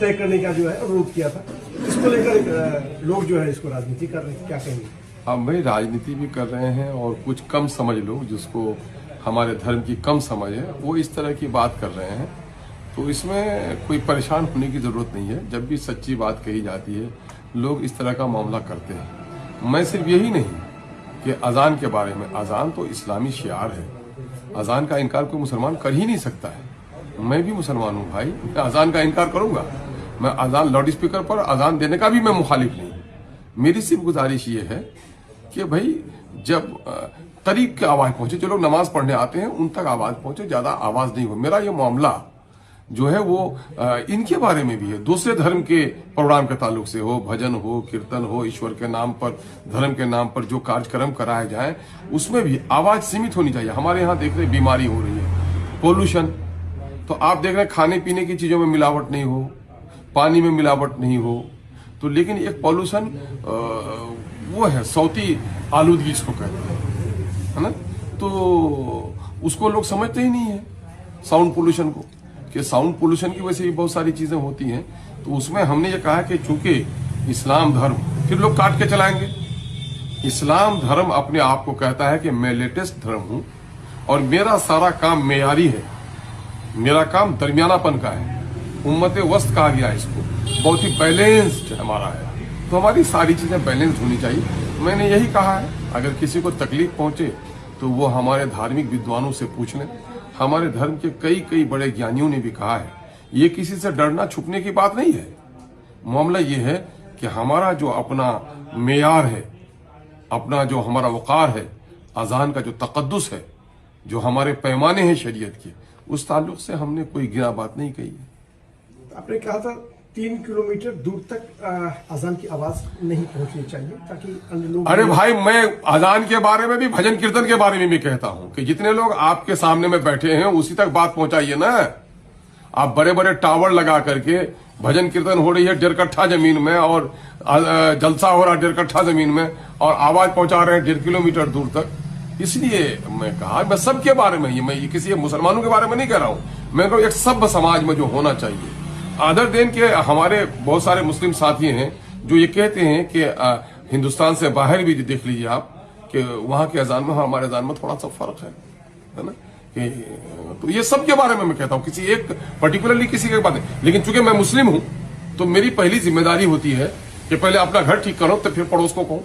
तय करने का जो है अनुरोध किया था। इसको लेकर लोग जो है इसको राजनीति कर रहे हैं, क्या कहेंगे? अब भाई राजनीति भी कर रहे हैं और कुछ कम समझ लोग जिसको हमारे धर्म की कम समझ है वो इस तरह की बात कर रहे हैं। तो इसमें कोई परेशान होने की जरूरत नहीं है। जब भी सच्ची बात कही जाती है लोग इस तरह का मामला करते हैं। मैं सिर्फ यही नहीं कि अजान के बारे में, अजान तो इस्लामी शियार है, अजान का इनकार कोई मुसलमान कर ही नहीं सकता है। मैं भी मुसलमान हूँ भाई, मैं अजान का इनकार करूंगा? मैं अजान लाउड स्पीकर पर अजान देने का भी मैं मुखालिफ नहीं। मेरी सिर्फ गुजारिश ये है कि भाई जब करीब की आवाज पहुंचे, जो लोग नमाज पढ़ने आते हैं उन तक आवाज पहुंचे, ज्यादा आवाज नहीं हो। मेरा ये मामला जो है वो इनके बारे में भी है, दूसरे धर्म के प्रोग्राम के ताल्लुक से हो, भजन हो, कीर्तन हो, ईश्वर के नाम पर, धर्म के नाम पर जो कार्यक्रम कराए जाए उसमें भी आवाज सीमित होनी चाहिए। हमारे यहाँ देख रहे बीमारी हो रही है, पोल्यूशन, तो आप देख रहे खाने पीने की चीजों में मिलावट नहीं हो, पानी में मिलावट नहीं हो, तो लेकिन एक पॉल्यूशन वो है सौती आलूदगी इसको कहते हैं, है ना? तो उसको लोग समझते ही नहीं है साउंड पोल्यूशन को, कि साउंड पोल्यूशन की वजह से भी बहुत सारी चीजें होती हैं। तो उसमें हमने ये कहा कि चूंकि इस्लाम धर्म, फिर लोग काट के चलाएंगे। इस्लाम धर्म अपने आप को कहता है कि मैं लेटेस्ट धर्म हूं और मेरा सारा काम मेयारी है, मेरा काम दरमियानापन का है, उम्मत वस्त कहा गया इसको, बहुत ही बैलेंस्ड हमारा है। तो हमारी सारी चीजें बैलेंस्ड होनी चाहिए। मैंने यही कहा है, अगर किसी को तकलीफ पहुंचे तो वो हमारे धार्मिक विद्वानों से पूछ लें। हमारे धर्म के कई बड़े ज्ञानियों ने भी कहा है, ये किसी से डरना छुपने की बात नहीं है। मामला ये है कि हमारा जो अपना मेयार है, अपना जो हमारा वकार है, अजान का जो तकद्दुस है, जो हमारे पैमाने हैं शरीयत के, उस ताल्लुक से हमने कोई गिरा बात नहीं कही है। आपने कहा था 3 किलोमीटर दूर तक अजान की आवाज नहीं पहुंचनी चाहिए ताकि अन्य लोग। अरे भाई, मैं अजान के बारे में भी, भजन कीर्तन के बारे में भी कहता हूं कि जितने लोग आपके सामने में बैठे हैं उसी तक बात पहुंचाइए ना। आप बड़े बड़े टावर लगा करके भजन कीर्तन हो रही है 1.5 कट्ठा जमीन में और जलसा हो रहा है 1.5 कट्ठा जमीन में और आवाज पहुंचा रहे हैं 1.5 किलोमीटर दूर तक। इसलिए मैं कहा, मैं सबके बारे में ही, मैं किसी मुसलमानों के बारे में नहीं कह रहा हूं, मैं कहूं एक सभ्य समाज में जो होना चाहिए। अदर देन के हमारे बहुत सारे मुस्लिम साथी हैं जो ये कहते हैं कि हिंदुस्तान से बाहर भी देख लीजिए आप कि वहां के अजान में हमारे अजान में थोड़ा सा फर्क है ना? कि तो ये सब के बारे में मैं कहता हूं, किसी एक पर्टिकुलरली किसी की बात नहीं। लेकिन चूंकि मैं मुस्लिम हूं तो मेरी पहली जिम्मेदारी होती है कि पहले अपना घर ठीक करो तो फिर पड़ोस को कहो।